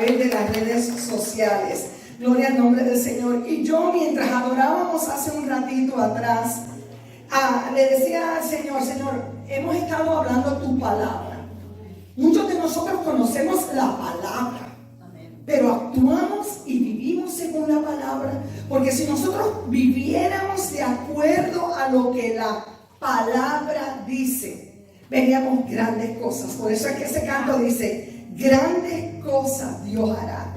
través de las redes sociales. Gloria al nombre del Señor. Y yo, mientras adorábamos hace un ratito atrás, le decía al Señor: Señor, hemos estado hablando tu palabra. Muchos de nosotros conocemos la palabra, pero actuamos y vivimos según la palabra. Porque si nosotros viviéramos de acuerdo a lo que la palabra dice, veríamos grandes cosas. Por eso es que ese canto dice: grandes cosas Dios hará,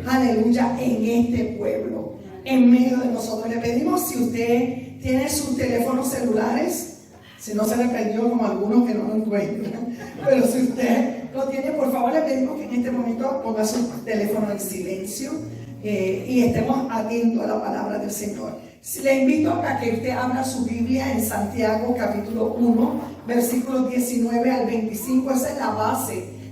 aleluya, en este pueblo, en medio de nosotros. Le pedimos, si usted tiene sus teléfonos celulares, si no se le perdió como algunos que no lo encuentran, pero si usted lo tiene, por favor le pedimos que en este momento ponga su teléfono en silencio y estemos atentos a la palabra del Señor. Le invito a que usted abra su Biblia en Santiago capítulo 1, versículos 19 al 25. Esa es la base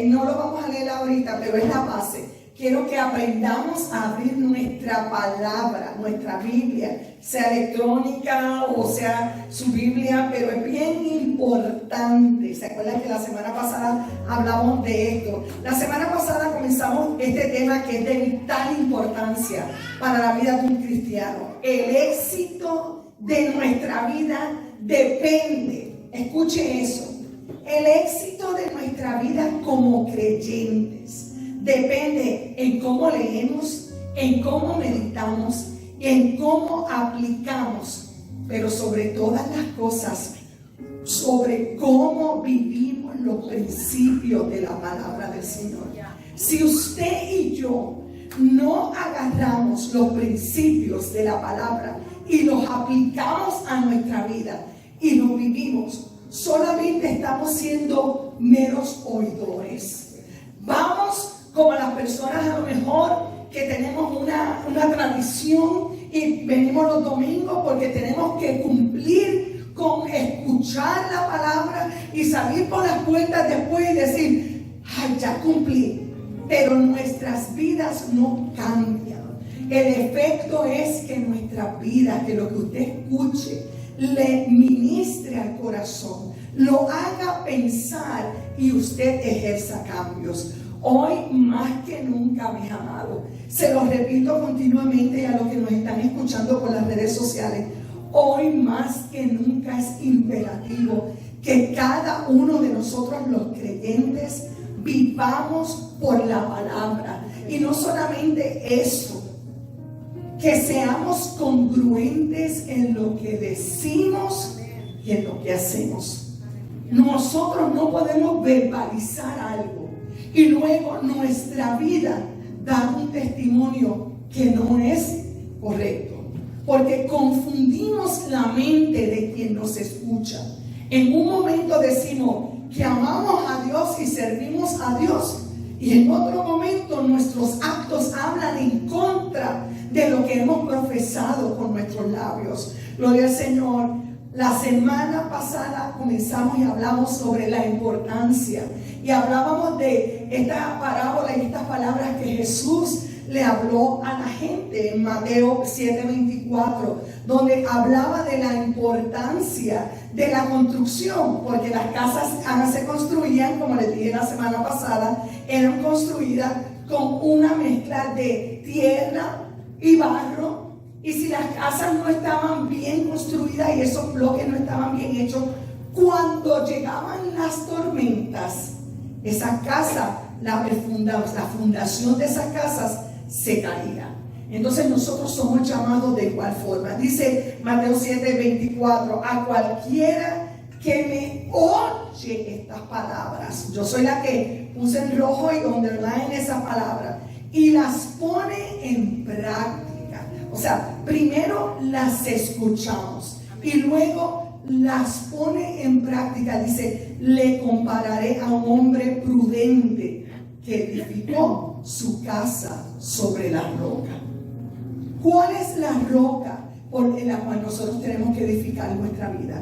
no lo vamos a leer ahorita, pero es la base. Quiero que aprendamos a abrir nuestra palabra, nuestra Biblia, sea electrónica o sea su Biblia, pero es bien importante. ¿Se acuerdan que la semana pasada hablamos de esto? La semana pasada comenzamos este tema que es de vital importancia para la vida de un cristiano. El éxito de nuestra vida depende, escuche eso, el éxito de nuestra vida como creyentes depende en cómo leemos, en cómo meditamos y en cómo aplicamos, pero sobre todas las cosas, sobre cómo vivimos los principios de la palabra del Señor. Si usted y yo no agarramos los principios de la palabra y los aplicamos a nuestra vida y los vivimos, solamente estamos siendo meros oidores. Vamos como las personas a lo mejor que tenemos una tradición y venimos los domingos porque tenemos que cumplir con escuchar la palabra y salir por las puertas después y decir: ay, ya cumplí. Pero nuestras vidas no cambian. El efecto es que nuestra vida, que lo que usted escuche le ministre al corazón, lo haga pensar y usted ejerza cambios. Hoy más que nunca, mis amados, se los repito continuamente a los que nos están escuchando por las redes sociales, hoy más que nunca es imperativo que cada uno de nosotros los creyentes vivamos por la palabra. Y no solamente eso, que seamos congruentes en lo que decimos y en lo que hacemos. Nosotros no podemos verbalizar algo y luego nuestra vida da un testimonio que no es correcto, porque confundimos la mente de quien nos escucha. En un momento decimos que amamos a Dios y servimos a Dios, y en otro momento nuestros actos hablan en contra de lo que hemos profesado con nuestros labios. Gloria al Señor. La semana pasada comenzamos y hablamos sobre la importancia y hablábamos de esta parábola y estas palabras que Jesús le habló a la gente en Mateo 7:24, donde hablaba de la importancia de la construcción, porque las casas se construían, como les dije la semana pasada, eran construidas con una mezcla de tierra y barro. Y si las casas no estaban bien construidas y esos bloques no estaban bien hechos, cuando llegaban las tormentas, esa casa, la fundación de esas casas se caía. Entonces nosotros somos llamados de igual forma. Dice Mateo 7:24: a cualquiera que me oye estas palabras, yo soy la que puse en rojo y underline esas palabras, y las pone en práctica. O sea, primero las escuchamos y luego las pone en práctica. Dice: le compararé a un hombre prudente que edificó su casa sobre la roca. ¿Cuál es la roca en la cual nosotros tenemos que edificar nuestra vida?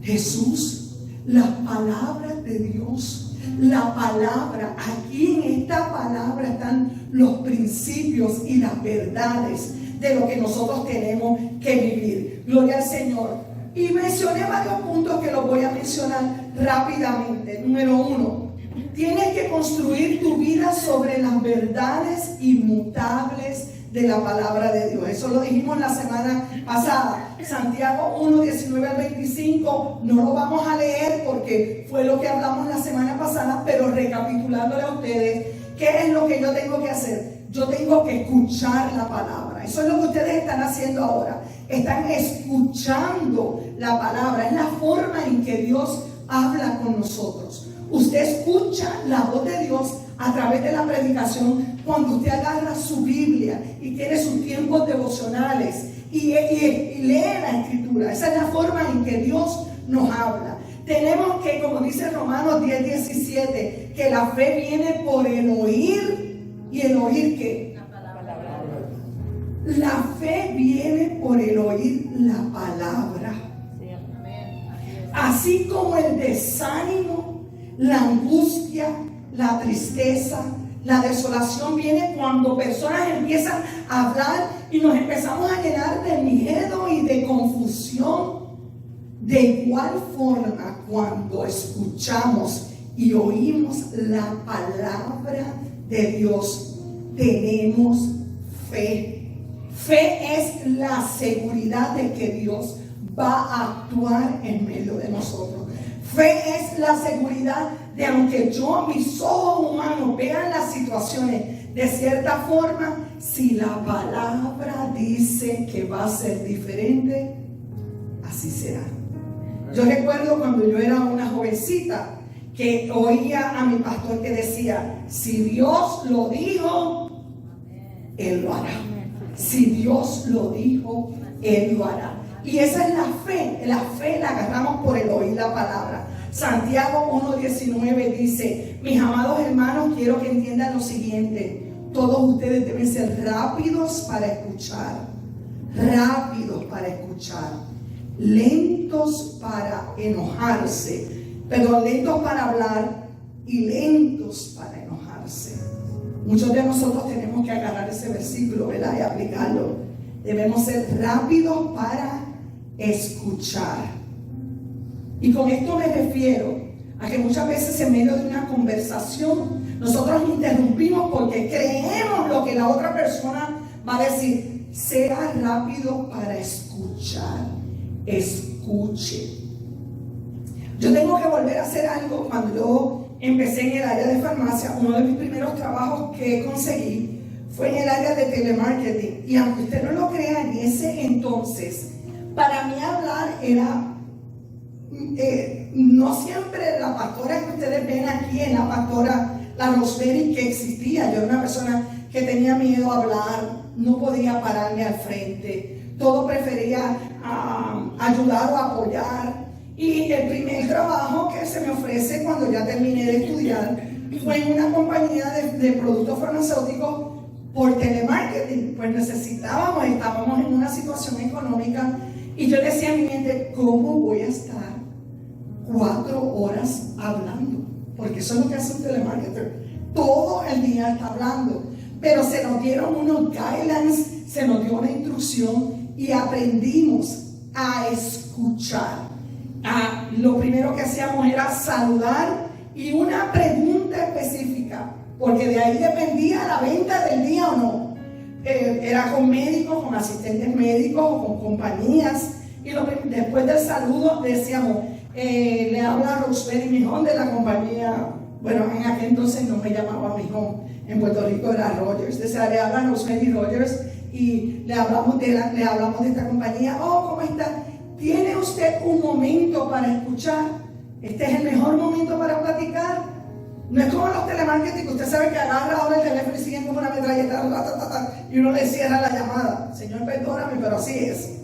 Jesús, las palabras de Dios. La palabra, aquí en esta palabra están los principios y las verdades de lo que nosotros tenemos que vivir. Gloria al Señor. Y mencioné varios puntos que los voy a mencionar rápidamente. Número 1, tienes que construir tu vida sobre las verdades inmutables de la palabra de Dios. Eso lo dijimos la semana pasada. Santiago 1, 19 al 25. No lo vamos a leer porque fue lo que hablamos la semana pasada, pero recapitulándole a ustedes, ¿qué es lo que yo tengo que hacer? Yo tengo que escuchar la palabra. Eso es lo que ustedes están haciendo ahora. Están escuchando la palabra. Es la forma en que Dios habla con nosotros. Usted escucha la voz de Dios a través de la predicación cuando usted agarra su Biblia y tiene sus tiempos devocionales y lee la Escritura. Esa es la forma en que Dios nos habla. Tenemos que, como dice Romanos 10, 17, que la fe viene por el oír. ¿Y el oír qué? La palabra. La fe viene por el oír la palabra. Sí, amén. Así como el desánimo, la angustia, la tristeza, la desolación viene cuando personas empiezan a hablar y nos empezamos a llenar de miedo y de confusión. De igual forma, cuando escuchamos y oímos la palabra de Dios, tenemos fe. Fe es la seguridad de que Dios va a actuar en medio de nosotros. Fe es la seguridad de, aunque yo, mis ojos humanos, vean las situaciones de cierta forma, si la palabra dice que va a ser diferente, así será. Yo recuerdo cuando yo era una jovencita que oía a mi pastor que decía: si Dios lo dijo, Él lo hará. Si Dios lo dijo, Él lo hará. Y esa es la fe. La fe la agarramos por el oír la palabra. Santiago 1:19 dice: mis amados hermanos, quiero que entiendan lo siguiente. Todos ustedes deben ser rápidos para escuchar, lentos para enojarse, lentos para hablar y lentos para enojarse. Muchos de nosotros tenemos que agarrar ese versículo, ¿verdad?, y aplicarlo. Debemos ser rápidos para escuchar. Y con esto me refiero a que muchas veces en medio de una conversación nosotros interrumpimos porque creemos lo que la otra persona va a decir. Sea rápido para escuchar. Escuche. Yo tengo que volver a hacer algo. Cuando yo empecé en el área de farmacia, uno de mis primeros trabajos que conseguí fue en el área de telemarketing. Y aunque usted no lo crea, en ese entonces, para mí hablar era no siempre la pastora que ustedes ven aquí, en la pastora la Rosemary, que existía. Yo era una persona que tenía miedo a hablar, no podía pararme al frente, todo prefería ayudar o apoyar. Y el primer trabajo que se me ofrece cuando ya terminé de estudiar fue en una compañía de productos farmacéuticos por telemarketing. Pues estábamos en una situación económica y yo decía a mi mente: ¿cómo voy a estar 4 horas hablando? Porque eso es lo que hace un telemarketer, todo el día está hablando. Pero se nos dieron unos guidelines, se nos dio una instrucción y aprendimos a escuchar. Lo primero que hacíamos era saludar y una pregunta específica, porque de ahí dependía la venta del día o no. Era con médicos, con asistentes médicos o con compañías. Y después del saludo decíamos: le habla Rosemary Mijón de la compañía. Bueno, en aquel entonces no me llamaba Mijón, en Puerto Rico era Rogers. Le habla Rosemary Rogers y le hablamos de esta compañía. Oh, ¿cómo está? ¿Tiene usted un momento para escuchar? Este es el mejor momento para platicar. No es como los telemarketing, que usted sabe que agarra ahora el teléfono y siguen como una metralleta, y uno le cierra la llamada. Señor, perdóname, pero así es.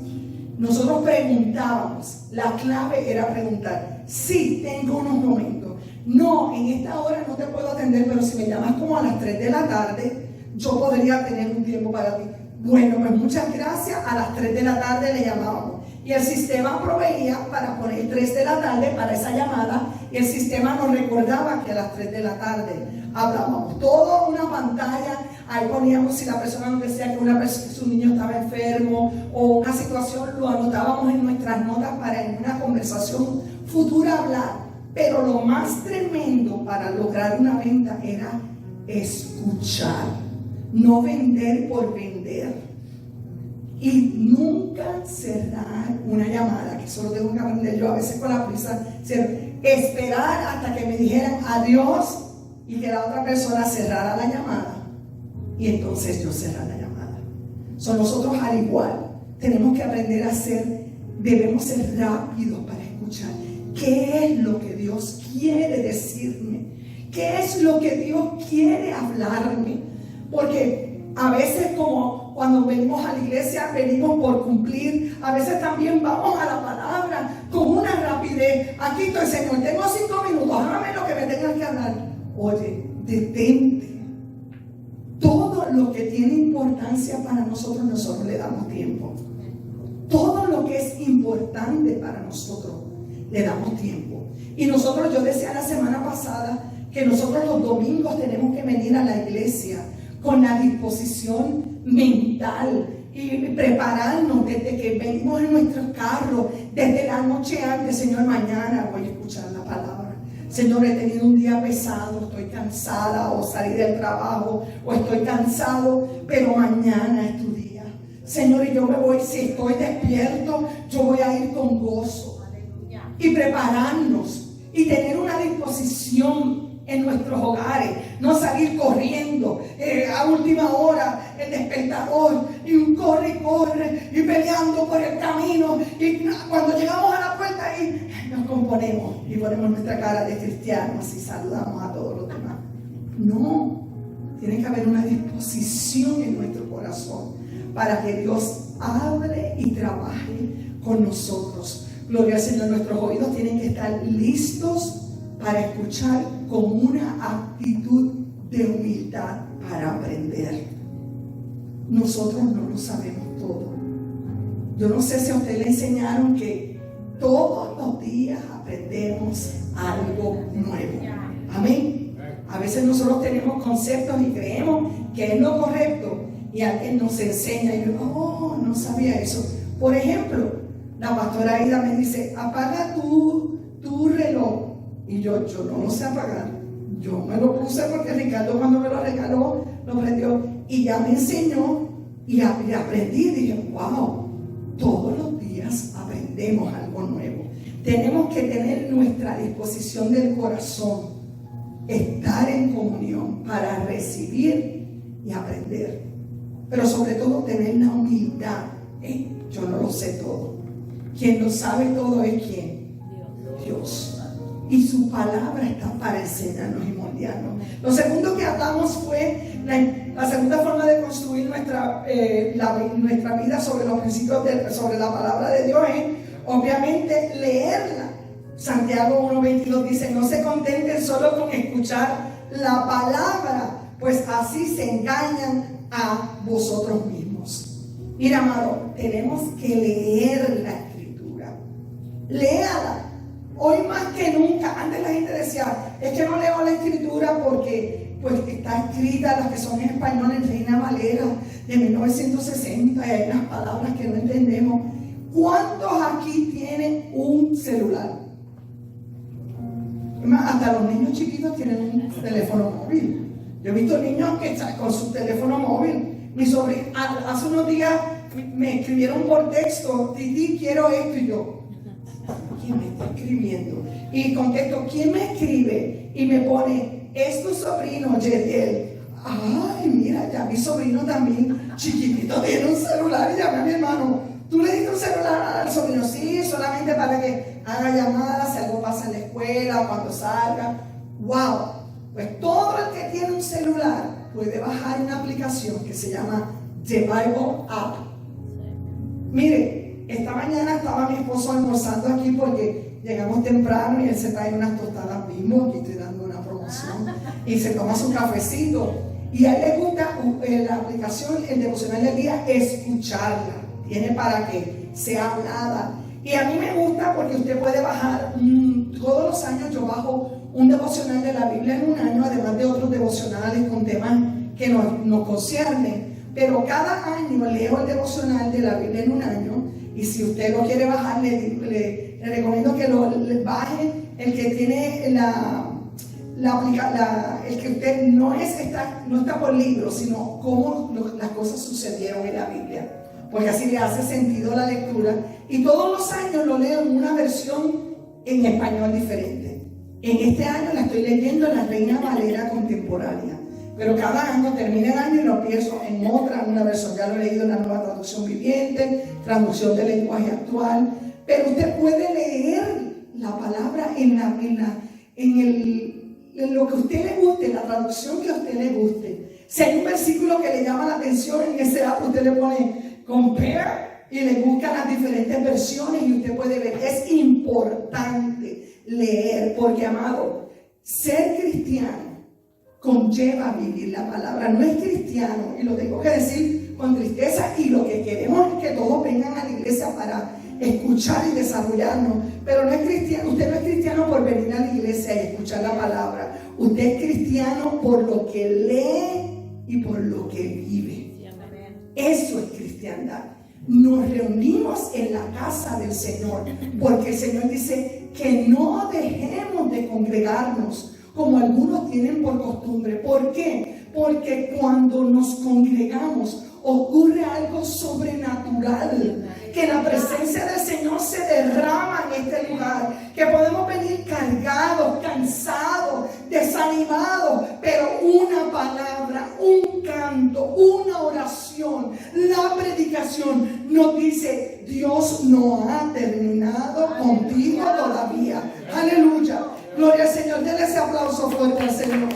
Nosotros preguntábamos. La clave era preguntar. Sí, tengo unos momentos. No, en esta hora no te puedo atender, pero si me llamas como a las 3 de la tarde, yo podría tener un tiempo para ti. Bueno, pues muchas gracias. A las 3 de la tarde le llamábamos. Y el sistema proveía para poner 3 de la tarde para esa llamada. Y el sistema nos recordaba que a las 3 de la tarde hablábamos. Todo una pantalla. Ahí poníamos, si la persona nos decía que su niño estaba enfermo o una situación, lo anotábamos en nuestras notas para en una conversación futura hablar. Pero lo más tremendo para lograr una venta era escuchar, no vender por vender. Y nunca cerrar una llamada, que eso lo tengo que aprender yo a veces con la prisa, esperar hasta que me dijeran adiós y que la otra persona cerrara la llamada y entonces yo cerrar la llamada. Nosotros al igual tenemos que aprender a debemos ser rápidos para escuchar. ¿Qué es lo que Dios quiere decirme? ¿Qué es lo que Dios quiere hablarme? Porque a veces, como cuando venimos a la iglesia, venimos por cumplir. A veces también vamos a la palabra con una rapidez. Aquí estoy, Señor, tengo 5 minutos, hágame lo que me tengas que hablar. Oye, detente. Todo lo que tiene importancia para nosotros le damos tiempo. Todo lo que es importante para nosotros, le damos tiempo. Y nosotros, yo decía la semana pasada, que nosotros los domingos tenemos que venir a la iglesia con la disposición mental y prepararnos desde que venimos en nuestros carros, desde la noche antes. Señor, mañana voy a escuchar la palabra. Señor, he tenido un día pesado, estoy cansada, o salí del trabajo, o estoy cansado, pero mañana es tu día. Señor, y yo me voy, si estoy despierto, yo voy a ir con gozo. Y prepararnos y tener una disposición en nuestros hogares, no salir corriendo a última hora, el despertador, y un corre y corre, y peleando por el camino, y cuando llegamos a la puerta y nos componemos y ponemos nuestra cara de cristianos y saludamos a todos los demás. No, tiene que haber una disposición en nuestro corazón para que Dios hable y trabaje con nosotros. Gloria al Señor. Nuestros oídos tienen que estar listos para escuchar con una actitud de humildad para aprender. Nosotros no lo sabemos todo. Yo no sé si a usted le enseñaron que todos los días aprendemos algo nuevo. Amén. A veces nosotros tenemos conceptos y creemos que es lo correcto y alguien nos enseña y yo, no sabía eso. Por ejemplo, la pastora Aida me dice, apaga tu reloj. Y yo no lo sé apagar. Yo me lo puse porque Ricardo, cuando me lo regaló, lo prendió y ya me enseñó y aprendí. Dije, wow, todos los días aprendemos algo nuevo. Tenemos que tener nuestra disposición del corazón, estar en comunión para recibir y aprender. Pero sobre todo tener la humildad. Yo no lo sé todo. Quien lo sabe todo es ¿quién? Dios. Y su palabra está para enseñarnos y moldearnos. Lo segundo que hablamos fue la segunda forma de construir nuestra vida sobre los principios, sobre la palabra de Dios es obviamente leerla. Santiago 1:22 dice, no se contenten solo con escuchar la palabra, pues así se engañan a vosotros mismos. Mira, amado, tenemos que leer la escritura. Léala. Hoy más que nunca. Antes la gente decía, es que no leo la escritura porque pues está escrita, las que son en español, en Reina Valera de 1960, y hay unas palabras que no entendemos. ¿Cuántos aquí tienen un celular? Hasta los niños chiquitos tienen un teléfono móvil. Yo he visto niños que están con su teléfono móvil. Mi sobrino, hace unos días me escribieron por texto, Titi, quiero esto, y yo, ¿quién me está escribiendo? Y contesto, ¿quién me escribe? Y me pone, es tu sobrino, Yediel. Ay, mira, ya mi sobrino también, chiquitito, tiene un celular. Y llamé a mi hermano, ¿tú le diste un celular al sobrino? Sí, solamente para que haga llamadas, si algo pasa en la escuela, cuando salga. ¡Wow! Pues todo el que tiene un celular puede bajar una aplicación que se llama The Bible App. Mire, esta mañana estaba mi esposo almorzando aquí porque llegamos temprano y él se trae unas tostadas Bimbo, aquí estoy dando una promoción, y se toma su cafecito. Y a él le gusta la aplicación, el devocional del día, escucharla. Tiene para que sea hablada. Y a mí me gusta porque usted puede bajar, todos los años yo bajo un devocional de la Biblia en un año, además de otros devocionales con temas que nos conciernen. Pero cada año leo el devocional de la Biblia en un año. Y si usted lo quiere bajar, le recomiendo que lo baje el que tiene el que usted no está por libro, sino cómo las cosas sucedieron en la Biblia, porque así le hace sentido la lectura. Y todos los años lo leo en una versión en español diferente. En este año la estoy leyendo en la Reina Valera contemporánea, pero cada año termina el año y lo empiezo en una versión. Ya lo he leído en la Nueva Traducción Viviente, traducción del lenguaje actual. Pero usted puede leer la palabra en lo que a usted le guste, la traducción que a usted le guste. Si hay un versículo que le llama la atención, en ese app usted le pone compare y le busca las diferentes versiones y usted puede ver. Es importante leer, porque, amado, ser cristiano conlleva vivir la palabra. No es cristiano, y lo tengo que decir con tristeza, y lo que queremos es que todos vengan a la iglesia para escuchar y desarrollarnos, pero no es cristiano. Usted no es cristiano por venir a la iglesia y escuchar la palabra. Usted es cristiano por lo que lee y por lo que vive. Eso es cristiandad. Nos reunimos en la casa del Señor porque el Señor dice que no dejemos de congregarnos como algunos tienen por costumbre. ¿Por qué? Porque cuando nos congregamos ocurre algo sobrenatural, que la presencia del Señor se derrama en este lugar, que podemos venir cargados, cansados, desanimados, pero una palabra, un canto, una oración, la predicación nos dice: Dios no ha terminado contigo todavía. Aleluya, gloria al Señor. Denle ese aplauso fuerte al Señor.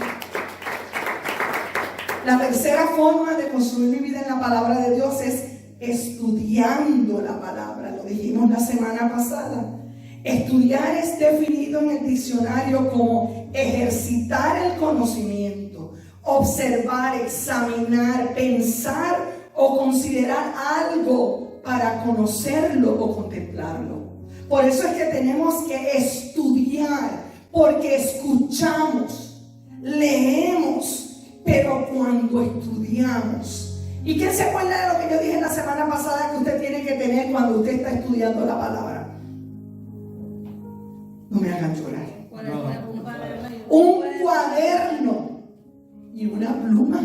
La tercera forma de construir mi vida en la palabra de Dios es estudiando la palabra. Lo dijimos la semana pasada. Estudiar es definido en el diccionario como ejercitar el conocimiento, observar, examinar, pensar o considerar algo para conocerlo o contemplarlo. Por eso es que tenemos que estudiar, porque escuchamos, leemos, pero cuando estudiamos. ¿Y quién se acuerda de lo que yo dije la semana pasada que usted tiene que tener cuando usted está estudiando la palabra? No me hagan llorar. Un cuaderno y una pluma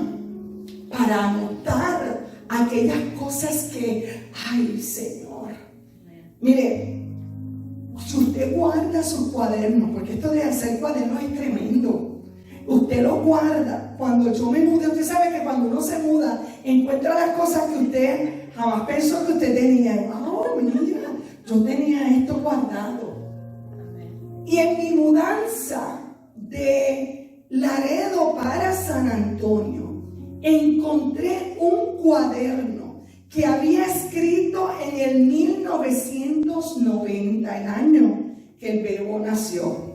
para anotar aquellas cosas que, ay, Señor. Mire, si usted guarda sus cuadernos, porque esto de hacer cuadernos es tremendo. Usted lo guarda. Cuando yo me mudé, usted sabe que cuando uno se muda, encuentra las cosas que usted jamás pensó que usted tenía. Oh, mira, yo tenía esto guardado. Y en mi mudanza de Laredo para San Antonio, encontré un cuaderno que había escrito en el 1990, el año que el Verbo nació.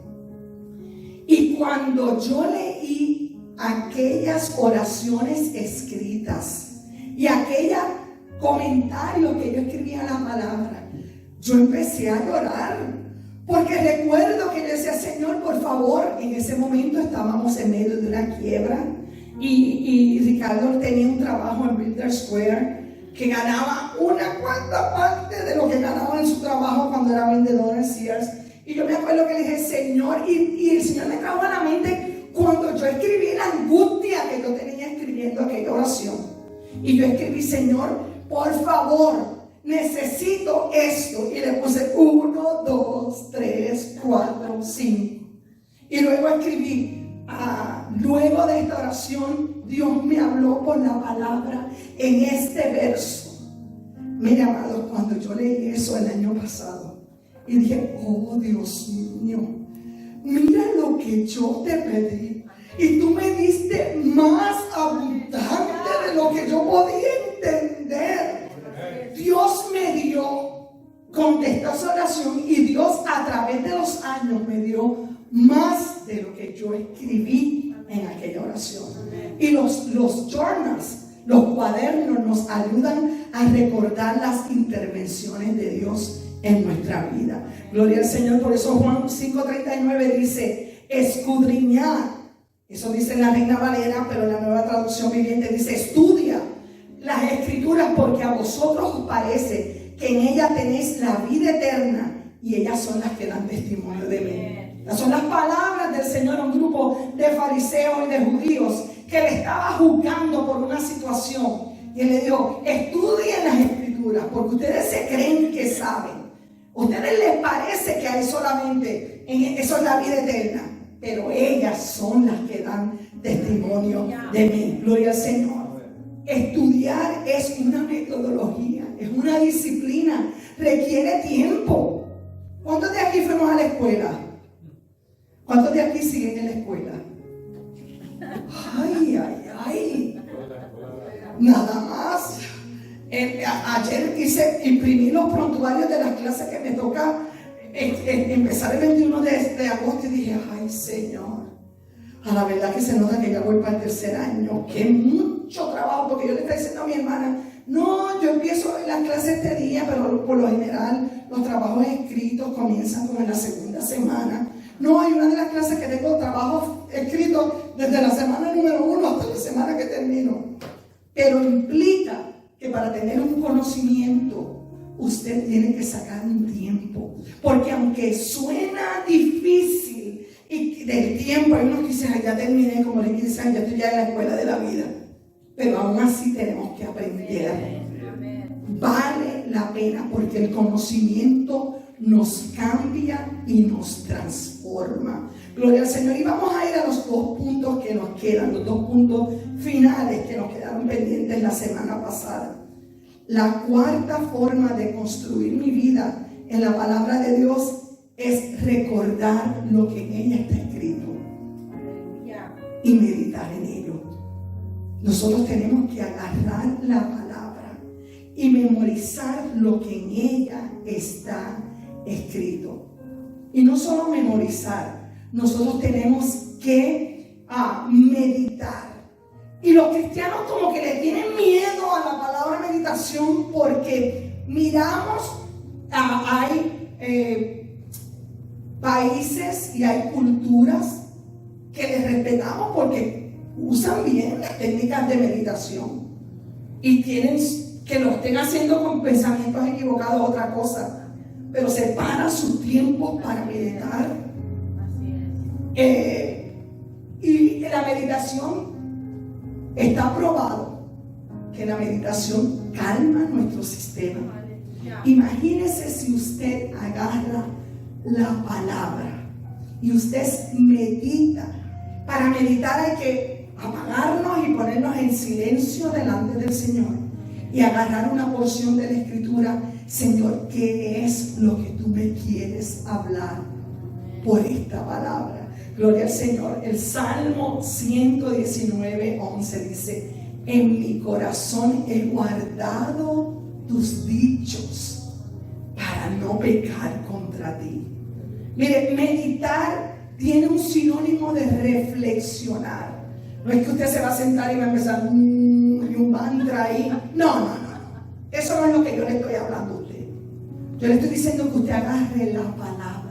Y cuando yo leí aquellas oraciones escritas y aquellos comentarios que yo escribía en la palabra, yo empecé a llorar, porque recuerdo que yo decía: Señor, por favor. En ese momento estábamos en medio de una quiebra y Ricardo tenía un trabajo en Builder Square que ganaba una cuarta parte de lo que ganaba en su trabajo cuando era vendedor en Sears. Y yo me acuerdo que le dije: Señor, y el Señor me trajo a la mente cuando yo escribí la angustia que yo tenía escribiendo aquella oración. Y yo escribí: Señor, por favor, necesito esto. Y le puse 1, 2, 3, 4, 5. Y luego escribí: luego de esta oración, Dios me habló por la palabra en este verso. Mire, amados, cuando yo leí eso el año pasado, y dije: oh, Dios mío, mira lo que yo te pedí, y tú me diste más abundante de lo que yo podía entender. Dios me dio, contestó esa oración, y Dios a través de los años me dio más de lo que yo escribí en aquella oración. Y los journals, los cuadernos, nos ayudan a recordar las intervenciones de Dios en nuestra vida. Gloria al Señor. Por eso Juan 5:39 dice: escudriñad. Eso dice en la Reina Valera, pero en la Nueva Traducción Viviente dice: estudia las Escrituras, porque a vosotros os parece que en ellas tenéis la vida eterna, y ellas son las que dan testimonio de mí. Estas son las palabras del Señor a un grupo de fariseos y de judíos que le estaba juzgando por una situación. Y él le dijo: estudien las escrituras, porque ustedes se creen que saben. A ustedes les parece que hay solamente, eso es la vida eterna, pero ellas son las que dan testimonio de mí. Gloria al Señor. Estudiar es una metodología, es una disciplina, requiere tiempo. ¿Cuántos de aquí fuimos a la escuela? ¿Cuántos de aquí siguen en la escuela? Ay, ay, ay. Nada más. Ayer imprimí los prontuarios de las clases que me toca empezar el 21 de agosto y dije: ay, Señor, a la verdad que se nota que ya voy para el tercer año. Que mucho trabajo, porque yo le estaba diciendo a mi hermana: no, yo empiezo las clases este día, pero por lo general los trabajos escritos comienzan como en la segunda semana. No, hay una de las clases que tengo trabajos escritos desde la semana número 1 hasta la semana que termino. Pero implica que para tener un conocimiento usted tiene que sacar un tiempo, porque aunque suena difícil y del tiempo, hay unos que dicen: ay, ya terminé, como le dicen, ya estoy ya en la escuela de la vida, pero aún así tenemos que aprender. Vale la pena, porque el conocimiento nos cambia y nos transforma. Gloria al Señor. Y vamos a ir a los 2 puntos que nos quedan, los 2 puntos finales que nos quedaron pendientes la semana pasada. La cuarta forma de construir mi vida en la palabra de Dios es recordar lo que en ella está escrito y meditar en ello. Nosotros tenemos que agarrar la palabra y memorizar lo que en ella está escrito. Y no solo memorizar, nosotros tenemos que meditar. Y los cristianos como que le tienen miedo a la palabra meditación, porque miramos, hay países y hay culturas que les respetamos porque usan bien las técnicas de meditación y tienen que lo estén haciendo con pensamientos equivocados, otra cosa, pero separan sus tiempos para meditar. Y la meditación está probado que la meditación calma nuestro sistema. Imagínese si usted agarra la palabra y usted medita. Para meditar hay que apagarnos y ponernos en silencio delante del Señor y agarrar una porción de la Escritura. Señor, ¿qué es lo que tú me quieres hablar por esta palabra? Gloria al Señor. El Salmo 119:11 dice: en mi corazón he guardado tus dichos para no pecar contra ti. Mire, meditar tiene un sinónimo de reflexionar. No es que usted se va a sentar y va a empezar y un mantra ahí. No. Eso no es lo que yo le estoy hablando a usted. Yo le estoy diciendo que usted agarre la palabra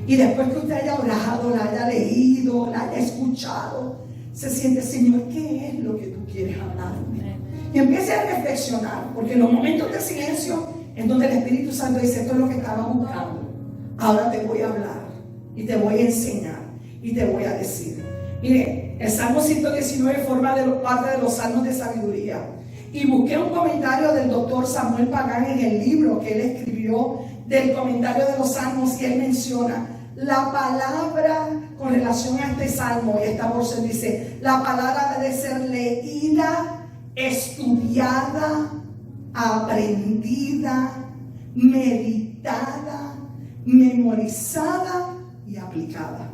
y después que usted haya orado, la haya leído, la haya escuchado, se siente: Señor, ¿qué es lo que tú quieres hablarme? Y empiece a reflexionar, porque en los momentos de silencio es donde el Espíritu Santo dice: esto es lo que estaba buscando, ahora te voy a hablar y te voy a enseñar y te voy a decir. Mire, el Salmo 119 forma parte de los salmos de sabiduría. Y busqué un comentario del doctor Samuel Pagán en el libro que él escribió del comentario de los salmos, y él menciona la palabra con relación a este salmo y esta porción. Dice: la palabra debe ser leída, estudiada, aprendida, meditada, memorizada y aplicada.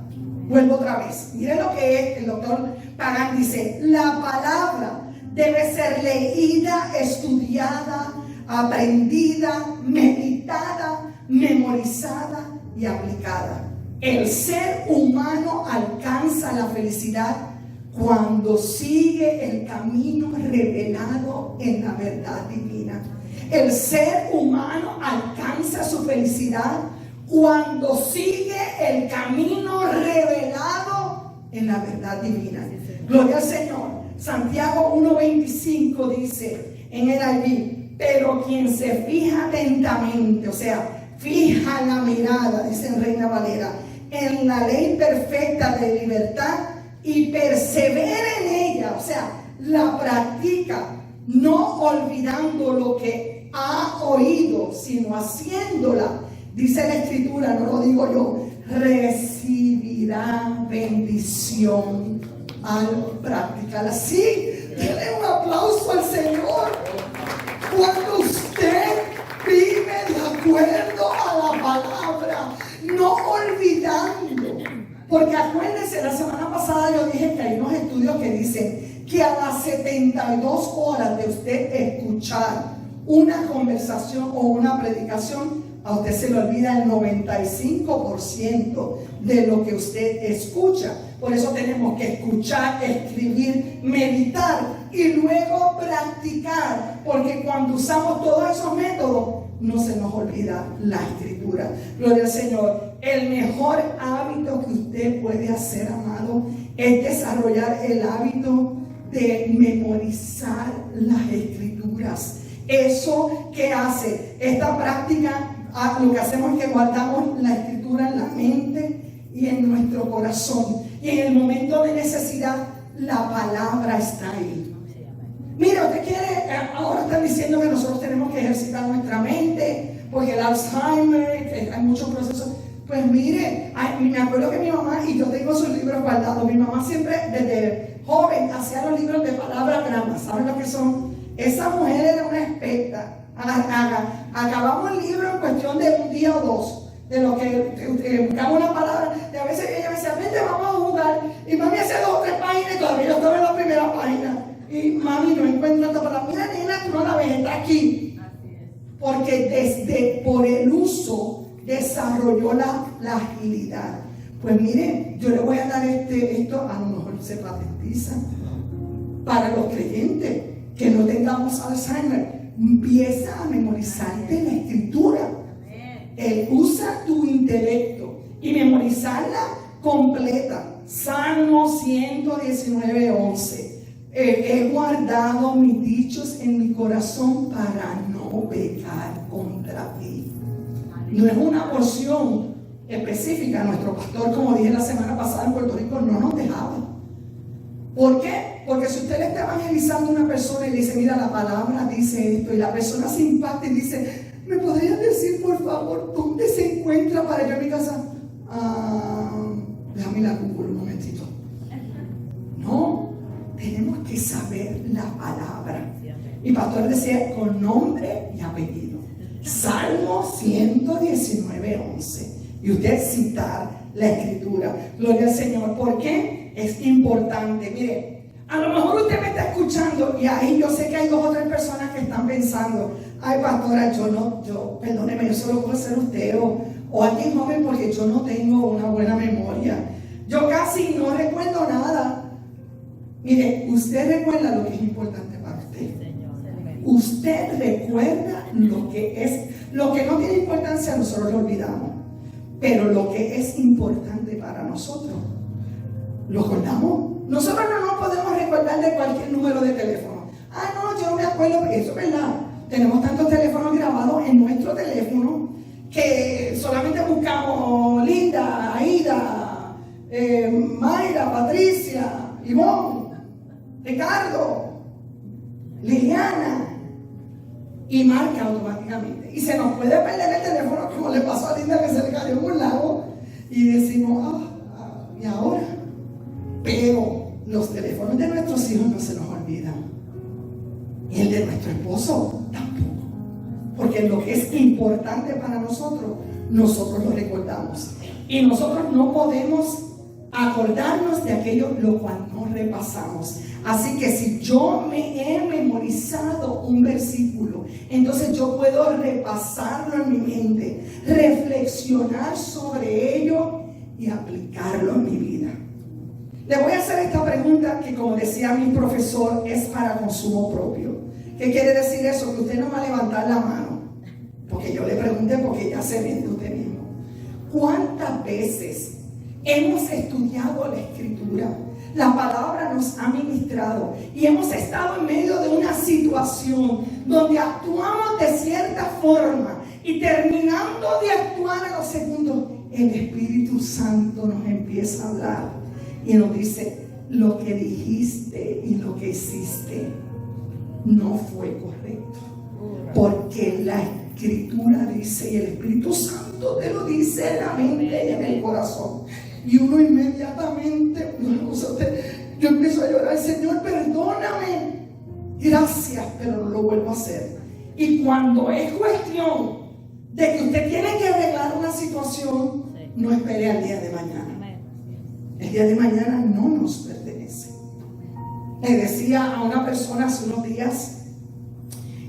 Vuelvo otra vez. Miren lo que es. El doctor Pagán dice: la palabra debe ser leída, estudiada, aprendida, meditada, memorizada y aplicada. El ser humano alcanza la felicidad cuando sigue el camino revelado en la verdad divina. El ser humano alcanza su felicidad cuando sigue el camino revelado en la verdad divina. Gloria al Señor. Santiago 1:25 dice en NIV: pero quien se fija atentamente, o sea, fija la mirada, dice en Reina Valera, en la ley perfecta de libertad y persevera en ella, o sea, la practica, no olvidando lo que ha oído, sino haciéndola. Dice la Escritura, no lo digo yo, recibirá bendición al practicarla. Sí, denle un aplauso al Señor. Cuando usted vive de acuerdo a la palabra, no olvidando. Porque acuérdense, la semana pasada yo dije que hay unos estudios que dicen que a las 72 horas de usted escuchar una conversación o una predicación, a usted se le olvida el 95% de lo que usted escucha. Por eso tenemos que escuchar, escribir, meditar y luego practicar. Porque cuando usamos todos esos métodos, no se nos olvida la Escritura. Gloria al Señor. El mejor hábito que usted puede hacer, amado, es desarrollar el hábito de memorizar las Escrituras. Eso que hace esta práctica, lo que hacemos es que guardamos la Escritura en la mente y en nuestro corazón. Y en el momento de necesidad, la palabra está ahí. Mira, usted quiere, ahora están diciendo que nosotros tenemos que ejercitar nuestra mente, porque el Alzheimer, que hay muchos procesos. Pues mire, me acuerdo que mi mamá, y yo tengo sus libros guardados, mi mamá siempre desde joven hacía los libros de palabras grandes. ¿Saben lo que son? Esa mujer era una experta. Acabamos el libro en cuestión de un día o dos. De lo que buscamos una palabra. Y a veces ella me decía, vente, vamos a jugar. Y mami hacía 2 o 3 páginas y todavía yo estaba en la primera página. Y mami, no encuentro esta palabra. Mira, nena, tú no la ves, está aquí. Porque por el uso desarrolló la agilidad. Pues mire, yo le voy a dar esto, a lo mejor se patentiza. Para los creyentes que no tengamos Alzheimer, empieza a memorizarte la Escritura. Usa tu intelecto y memorizarla completa. Salmo 119:11. He guardado mis dichos en mi corazón para no pecar contra ti. No es una porción específica. Nuestro pastor, como dije la semana pasada en Puerto Rico, no nos dejaba. ¿Por qué? Porque si usted le está evangelizando a una persona y le dice, mira, la palabra dice esto, y la persona se impacta y dice, ¿me podrías decir, por favor, dónde se encuentra para yo en mi casa? Déjame la Google un momentito. No, tenemos que saber la palabra. Mi pastor decía, con nombre y apellido. Salmo 119:11. Y usted citar la Escritura. Gloria al Señor. ¿Por qué? Es importante. Mire, a lo mejor usted me está escuchando y ahí yo sé que hay 2 o 3 personas que están pensando, ay, pastora, perdóneme, yo solo puedo ser usted o alguien joven porque yo no tengo una buena memoria. Yo casi no recuerdo nada. Mire, usted recuerda lo que es importante para usted. Usted recuerda lo que es, lo que no tiene importancia nosotros lo olvidamos, pero lo que es importante para nosotros, lo acordamos. Nosotros no nos podemos recordar de cualquier número de teléfono. Ah, no, yo no me acuerdo, porque eso es verdad. Tenemos tantos teléfonos grabados en nuestro teléfono que solamente buscamos Linda, Aida, Mayra, Patricia, Ivonne, Ricardo, Liliana, y marca automáticamente. Y se nos puede perder el teléfono, como le pasó a Linda, que se le cayó en un lago, y decimos, ¿y ahora? Pero los teléfonos de nuestros hijos no se nos olvidan. Y el de nuestro esposo tampoco. Porque lo que es importante para nosotros, nosotros lo recordamos. Y nosotros no podemos acordarnos de aquello lo cual no repasamos. Así que si yo me he memorizado un versículo, entonces yo puedo repasarlo en mi mente, reflexionar sobre ello y aplicarlo en mi vida. Le voy a hacer esta pregunta que, como decía mi profesor, es para consumo propio. ¿Qué quiere decir eso? Que usted no va a levantar la mano, porque yo le pregunté, porque ya se vende usted mismo. ¿Cuántas veces hemos estudiado la Escritura? La palabra nos ha ministrado y hemos estado en medio de una situación donde actuamos de cierta forma y terminando de actuar a los segundos, el Espíritu Santo nos empieza a hablar y nos dice: lo que dijiste y lo que hiciste no fue correcto, porque la Escritura dice, y el Espíritu Santo te lo dice en la mente y en el corazón, y uno inmediatamente, yo empiezo a llorar: Señor, perdóname, gracias, pero no lo vuelvo a hacer. Y cuando es cuestión de que usted tiene que arreglar una situación, no espere al día de mañana. El día de mañana no nos pertenece. Le decía a una persona hace unos días,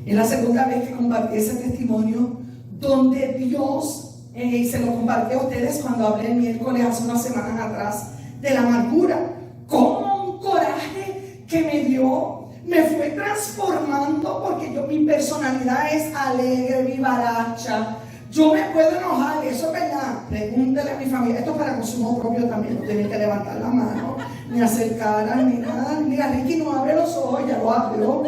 es la segunda vez que compartí ese testimonio, donde Dios, se lo compartí a ustedes cuando hablé el miércoles hace unas semanas atrás, de la amargura. Como un coraje que me dio, me fue transformando, porque mi personalidad es alegre, vivaracha. Yo me puedo enojar, eso es verdad. Pregúntele a mi familia, esto es para consumo propio también, no tienen que levantar la mano, ni hacer cara, ni nada. Mira, Ricky no abre los ojos, ya lo abrió.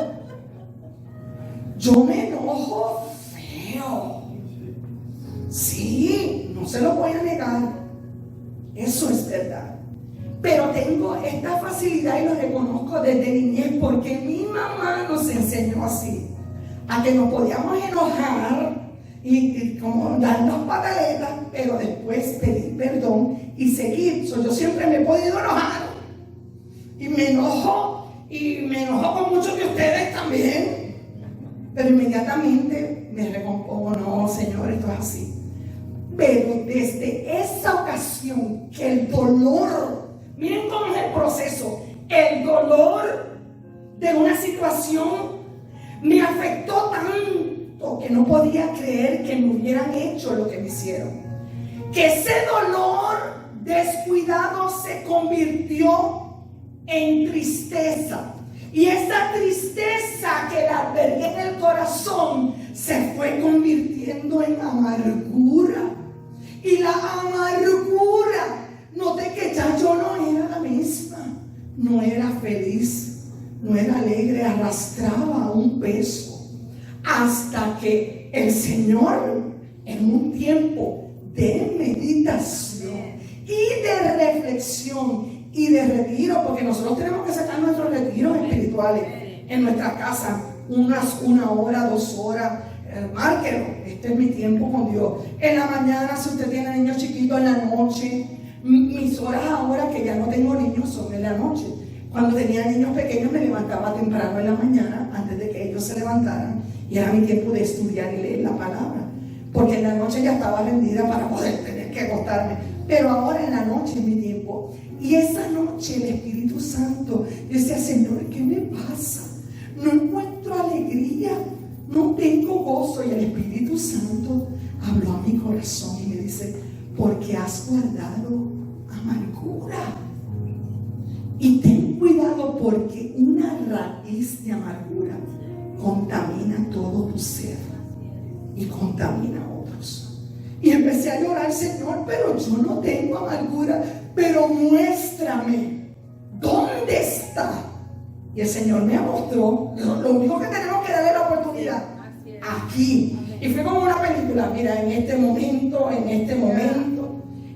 Yo me enojo feo. Sí, no se lo voy a negar. Eso es verdad. Pero tengo esta facilidad y lo reconozco desde niñez, porque mi mamá nos enseñó así, a que nos podíamos enojar y como darnos pataletas, pero después pedir perdón y seguir. Yo siempre me he podido enojar y me enojo con muchos de ustedes también, pero inmediatamente me recompongo: no, Señor, esto es así. Pero desde esa ocasión que el dolor, miren cómo es el proceso, el dolor de una situación me afectó tanto que no podía creer que me hubieran hecho lo que me hicieron. Que ese dolor descuidado se convirtió en tristeza. Y esa tristeza que la albergué en el corazón se fue convirtiendo en amargura. Y la amargura, noté que ya yo no era la misma, no era feliz, no era alegre, arrastraba un peso, hasta que el Señor, en un tiempo de meditación y de reflexión y de retiro, porque nosotros tenemos que sacar nuestros retiros espirituales en nuestra casa, una hora, 2 horas, márquelo, este es mi tiempo con Dios. En la mañana, si usted tiene niños chiquitos, en la noche. Mis horas ahora que ya no tengo niños son en la noche. Cuando tenía niños pequeños me levantaba temprano en la mañana, antes de que ellos se levantaran, y era mi tiempo de estudiar y leer la palabra, porque en la noche ya estaba rendida para poder tener que acostarme. Pero ahora en la noche es mi tiempo. Y esa noche el Espíritu Santo decía: Señor, ¿qué me pasa? No encuentro alegría, no tengo gozo. Y el Espíritu Santo habló a mi corazón y me dice: porque has guardado amargura. Y ten cuidado, porque una raíz de amargura contamina todo tu ser y contamina a otros. Y empecé a llorar: Señor, pero yo no tengo amargura, pero muéstrame dónde está. Y el Señor me mostró. Lo único que tenemos que darle la oportunidad aquí. Y fue como una película: mira, en este momento.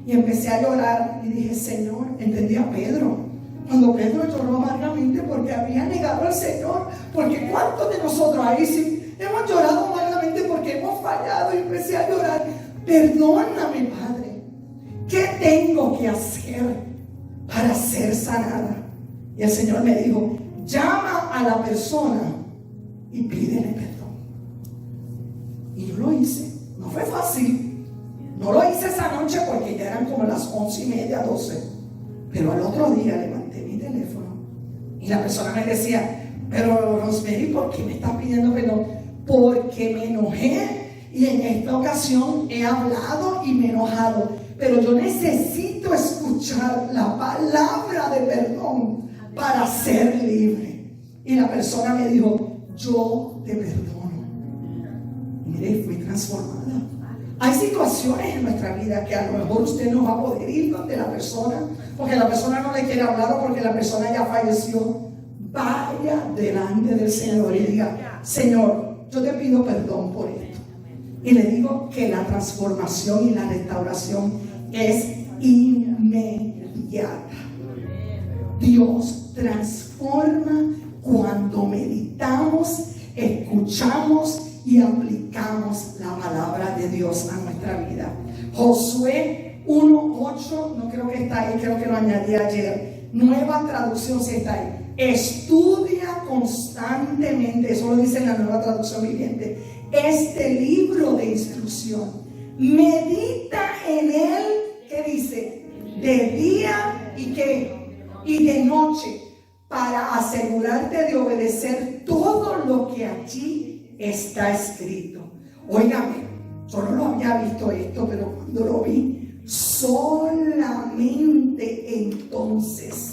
Y empecé a llorar y dije: Señor, entendí a Pedro. Cuando Pedro lloró amargamente porque había negado al Señor. Porque ¿cuántos de nosotros ahí sí hemos llorado amargamente porque hemos fallado? Y empecé a llorar: perdóname, Padre, ¿qué tengo que hacer para ser sanada? Y el Señor me dijo: llama a la persona y pídele perdón. Y yo lo hice. No fue fácil. No lo hice esa noche porque ya eran como las 11:30, 12. Pero al otro día levanté mi teléfono y la persona me decía: pero Rosemary, ¿por qué me estás pidiendo perdón? Porque me enojé y en esta ocasión he hablado y me he enojado. Pero yo necesito escuchar la palabra de perdón para ser libre. Y la persona me dijo: yo te perdono. Y mire, fui transformada. Hay situaciones en nuestra vida que a lo mejor usted no va a poder ir donde la persona, porque la persona no le quiere hablar o porque la persona ya falleció. Vaya delante del Señor y diga: Señor, yo te pido perdón por esto. Y le digo que la transformación y la restauración es inmediata. Dios transforma cuando meditamos, escuchamos y aplicamos la palabra de Dios a nuestra vida. Josué 1:8, no creo que está ahí, creo que lo añadí ayer. Nueva traducción, si está ahí. Estudia constantemente, eso lo dice en la Nueva Traducción Viviente, este libro de instrucción. Medita en él, ¿qué dice? De día y de noche, para asegurarte de obedecer todo lo que allí está escrito. Óigame, yo no lo había visto esto, pero cuando lo vi, solamente entonces.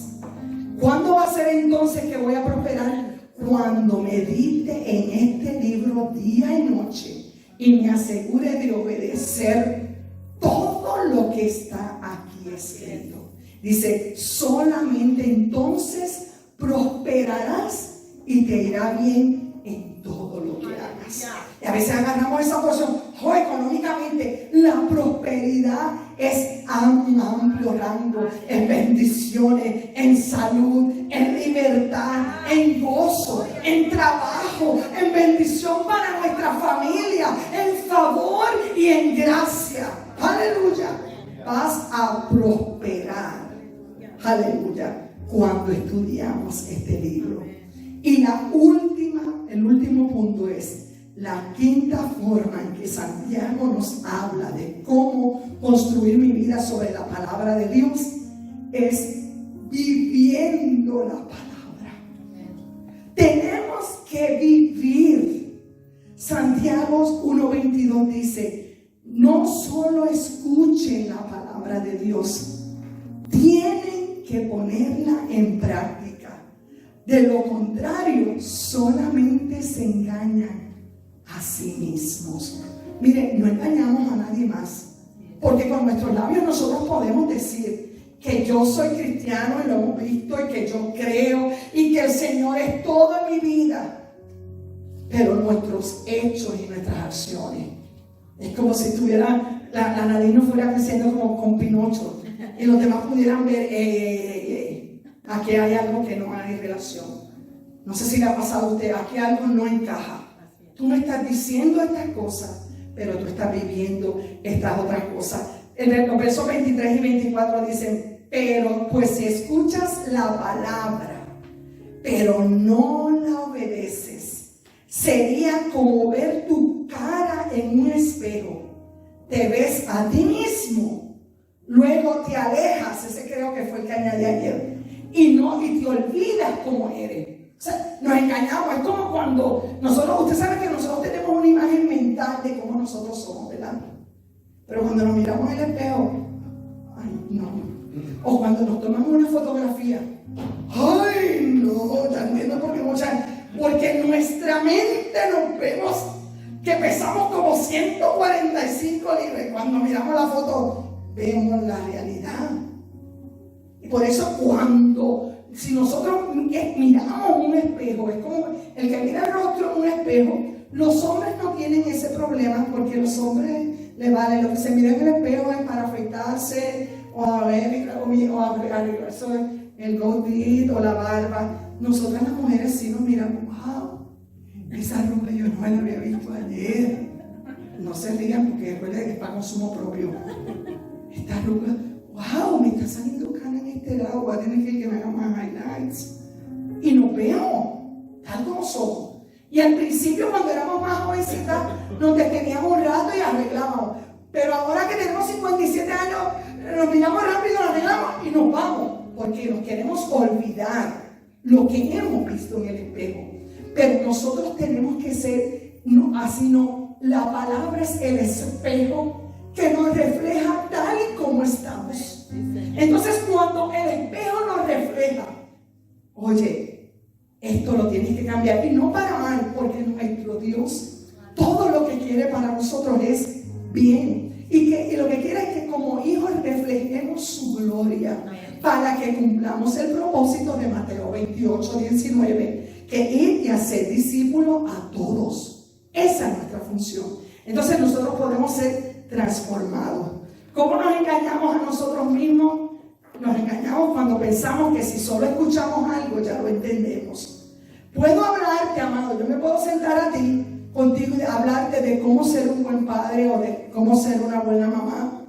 ¿Cuándo va a ser entonces que voy a prosperar? Cuando medite en este libro día y noche y me asegure de obedecer todo lo que está aquí escrito. Dice, solamente entonces prosperarás y te irá bien en todo lo que hagas. Y a veces agarramos esa porción, económicamente, la prosperidad es un amplio rango, en bendiciones, en salud, en libertad, en gozo, en trabajo, en bendición para nuestra familia, en favor y en gracia. Aleluya. Vas a prosperar. Aleluya. Cuando estudiamos este libro. Y el último punto es la quinta forma en que Santiago nos habla de cómo construir mi vida sobre la palabra de Dios es viviendo la palabra. Tenemos que vivir. Santiago 1:22 dice, no solo escuchen la palabra de Dios, tienen que ponerla en práctica. De lo contrario, solamente se engañan a sí mismos. Miren, no engañamos a nadie más, porque con nuestros labios nosotros podemos decir que yo soy cristiano y lo hemos visto y que yo creo y que el Señor es todo en mi vida, pero nuestros hechos y nuestras acciones es como si estuviera la nariz no fuera creciendo como con Pinocho y los demás pudieran ver aquí hay algo que no hay relación. No sé si le ha pasado a usted, aquí algo no encaja. Tú me estás diciendo estas cosas, pero tú estás viviendo estas otras cosas. En los versos 23 y 24 dicen, pero pues si escuchas la palabra, pero no la obedeces, sería como ver tu cara en un espejo. Te ves a ti mismo, luego te alejas, ese creo que fue el que añadí ayer, y te olvidas cómo eres. O sea, nos engañamos. Es como cuando usted sabe que nosotros tenemos una imagen mental de cómo nosotros somos, ¿verdad? Pero cuando nos miramos en el espejo, ay, no. O cuando nos tomamos una fotografía, ay, no, ya entiendo porque en nuestra mente nos vemos que pesamos como 145 libras. Cuando miramos la foto, vemos la realidad. Y por eso si nosotros miramos un espejo, es como el que mira el rostro en un espejo. Los hombres no tienen ese problema porque los hombres les vale lo que se mira en el espejo es para afeitarse o arreglarse el goatee o la barba. Nosotras las mujeres sí nos miramos, wow, esa ropa yo no la había visto ayer. No se rían porque recuerden que es para consumo propio. Esta ropa, wow, me está saliendo cana en este lado, voy a tener que me haga más highlights. Y nos vemos tal como somos. Y al principio, cuando éramos más jovencitas, nos deteníamos un rato y arreglábamos. Pero ahora que tenemos 57 años, nos miramos rápido, nos arreglamos y nos vamos. Porque nos queremos olvidar lo que hemos visto en el espejo. Pero nosotros tenemos que ser, la palabra es el espejo que nos refleja tal y como estamos. Entonces, cuando el espejo nos refleja, oye, esto lo tienes que cambiar, y no para mal, porque nuestro Dios todo lo que quiere para nosotros es bien, y lo que quiere es que como hijos reflejemos su gloria para que cumplamos el propósito de Mateo 28:19, que ir y hacer discípulos a todos. Esa es nuestra función. Entonces nosotros podemos ser transformados ¿Cómo nos engañamos a nosotros mismos? Nos engañamos cuando pensamos que si solo escuchamos algo ya lo entendemos. Puedo hablarte, amado, yo me puedo sentar a ti, contigo y hablarte de cómo ser un buen padre o de cómo ser una buena mamá,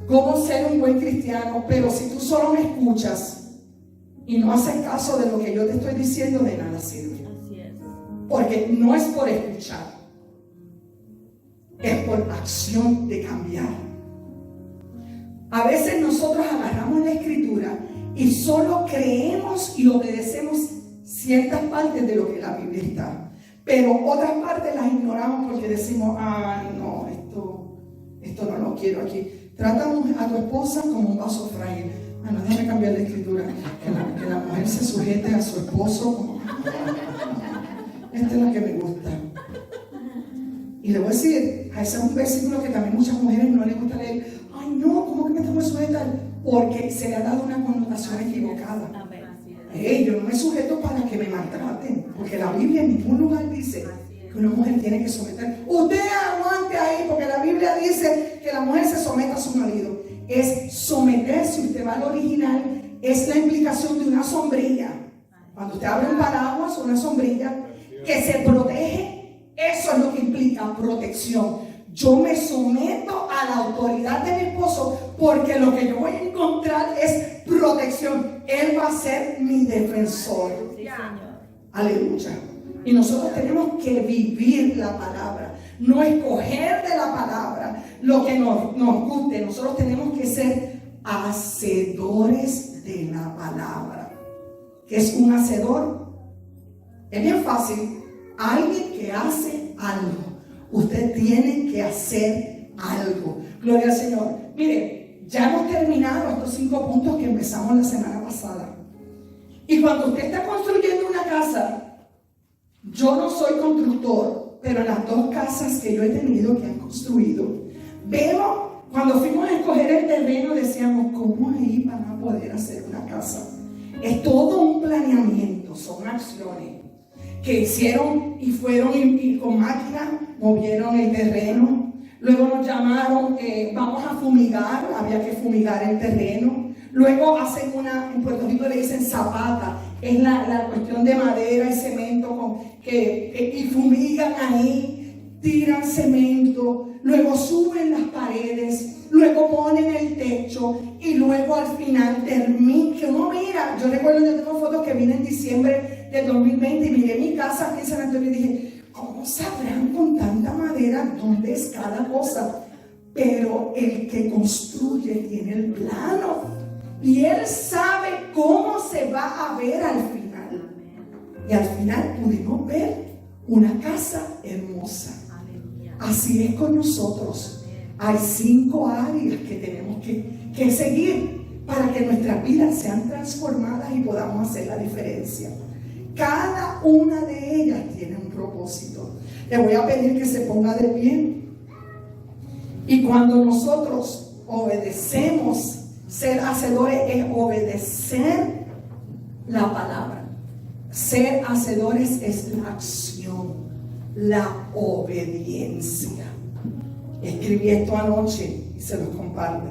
cómo ser un buen cristiano, pero si tú solo me escuchas y no haces caso de lo que yo te estoy diciendo, de nada sirve. Así es. Porque no es por escuchar, es por acción de cambiar. A veces nosotros agarramos la escritura y solo creemos y obedecemos ciertas partes de lo que la Biblia está, pero otras partes las ignoramos porque decimos, no, esto no lo quiero aquí. Trata a tu esposa como un vaso frágil. Déjame cambiar la escritura, que la mujer se sujete a su esposo como... Esta es la que me gusta. Y le voy a decir, ese es un versículo que también muchas mujeres no les gusta leer. Ay, no, ¿cómo que me tengo que sujetar? Porque se le ha dado una connotación equivocada. Yo no me sujeto para que me maltraten, porque la Biblia en ningún lugar dice que una mujer tiene que someter. Usted aguante ahí, porque la Biblia dice que la mujer se someta a su marido. Es someterse, usted va al original, es la implicación de una sombrilla. Cuando usted abre un paraguas o una sombrilla que se protege, eso es lo que implica protección. Yo me someto a la autoridad de mi esposo porque lo que yo voy a encontrar es protección. Él va a ser mi defensor. Sí, Señor. Aleluya. Y nosotros tenemos que vivir la palabra, no escoger de la palabra lo que nos guste. Nosotros tenemos que ser hacedores de la palabra. ¿Qué es un hacedor? Es bien fácil. Alguien que hace algo. Usted tiene que hacer algo. Gloria al Señor. Mire, ya hemos terminado estos 5 puntos que empezamos la semana pasada. Y cuando usted está construyendo una casa, yo no soy constructor, pero en las 2 casas que yo he tenido que han construido, veo, cuando fuimos a escoger el terreno, decíamos, ¿cómo ahí van a poder hacer una casa? Es todo un planeamiento, son acciones que hicieron y fueron y con máquina movieron el terreno. Luego nos llamaron, vamos a fumigar, había que fumigar el terreno. Luego hacen en Puerto Rico le dicen zapata, es la cuestión de madera y cemento y fumigan ahí, tiran cemento, luego suben las paredes, luego ponen el techo y luego al final terminan. Que uno mira, yo recuerdo, yo tengo fotos que vine en diciembre del 2020 y miré mi casa aquí en San Antonio y dije, ¿cómo sabrán con tanta madera dónde es cada cosa? Pero el que construye tiene el plano y él sabe cómo se va a ver al final. Y al final pudimos ver una casa hermosa. Así es con nosotros. Hay 5 áreas que tenemos que seguir para que nuestras vidas sean transformadas y podamos hacer la diferencia. Cada una de ellas tiene un propósito. Le voy a pedir que se ponga de pie. Y cuando nosotros obedecemos, ser hacedores es obedecer la palabra. Ser hacedores es la acción, la obediencia. Escribí esto anoche y se los comparto.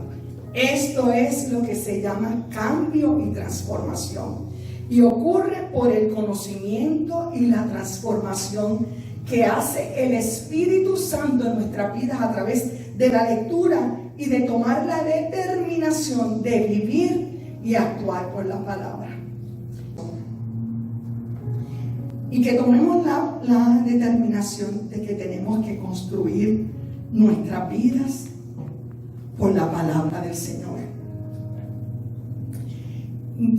Esto es lo que se llama cambio y transformación. Y ocurre por el conocimiento y la transformación que hace el Espíritu Santo en nuestras vidas a través de la lectura y de tomar la determinación de vivir y actuar por la palabra. Y que tomemos la determinación de que tenemos que construir nuestras vidas por la palabra del Señor.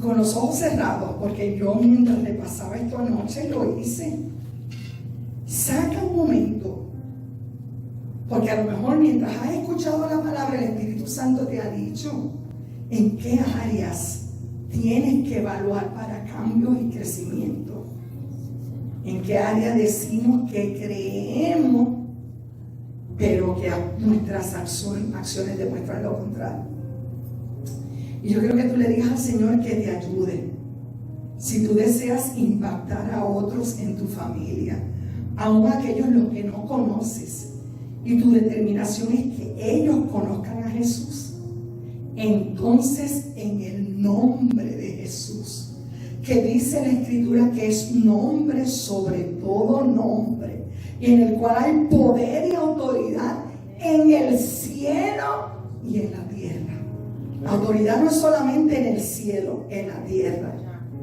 Con los ojos cerrados, porque yo mientras le pasaba esto anoche lo hice. Saca un momento, porque a lo mejor mientras has escuchado la palabra, el Espíritu Santo te ha dicho en qué áreas tienes que evaluar para cambios y crecimiento. En qué áreas decimos que creemos, pero que nuestras acciones demuestran lo contrario. Y yo creo que tú le digas al Señor que te ayude. Si tú deseas impactar a otros en tu familia, aún aquellos los que no conoces, y tu determinación es que ellos conozcan a Jesús, entonces en el nombre de Jesús, que dice la Escritura que es nombre sobre todo nombre, y en el cual hay poder y autoridad en el cielo y en la tierra. La autoridad no es solamente en el cielo, en la tierra.